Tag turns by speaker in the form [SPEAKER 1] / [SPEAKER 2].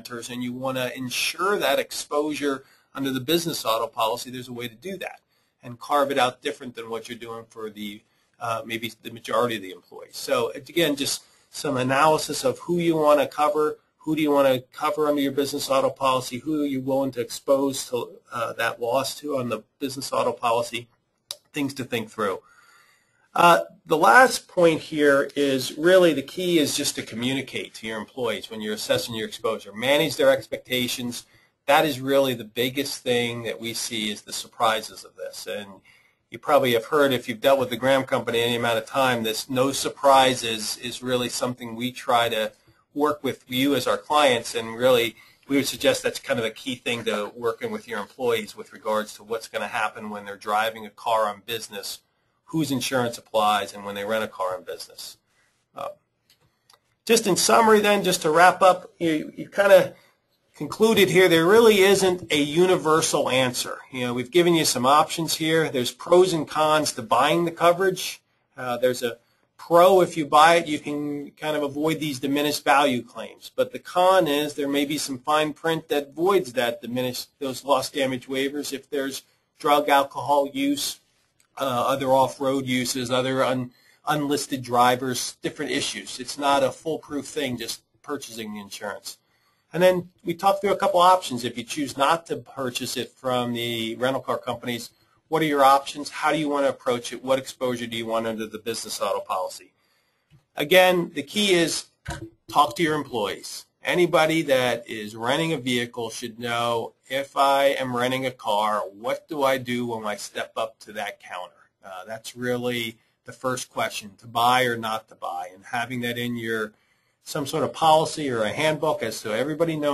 [SPEAKER 1] renters and you want to insure that exposure under the business auto policy, there's a way to do that and carve it out different than what you're doing for the maybe the majority of the employees. So again, just some analysis of who you want to cover, who do you want to cover under your business auto policy, who are you willing to expose to that loss to on the business auto policy, things to think through. The last point here is really the key is just to communicate to your employees when you're assessing your exposure. Manage their expectations. That is really the biggest thing that we see is the surprises of this. And you probably have heard, if you've dealt with the Graham Company any amount of time, this no surprises is really something we try to work with you as our clients, and really we would suggest that's kind of a key thing to working with your employees with regards to what's going to happen when they're driving a car on business, whose insurance applies, and when they rent a car on business. Just in summary then, just to wrap up, you kind of concluded here, there really isn't a universal answer. We've given you some options here. There's pros and cons to buying the coverage. There's a pro, if you buy it, you can kind of avoid these diminished value claims. But the con is there may be some fine print that voids that those loss damage waivers if there's drug, alcohol use, other off-road uses, other unlisted drivers, different issues. It's not a foolproof thing just purchasing the insurance. And then we talked through a couple options. If you choose not to purchase it from the rental car companies, what are your options? How do you want to approach it? What exposure do you want under the business auto policy? Again, the key is talk to your employees. Anybody that is renting a vehicle should know, if I am renting a car, what do I do when I step up to that counter? That's really the first question, to buy or not to buy, and having that in your some sort of policy or a handbook as so everybody knows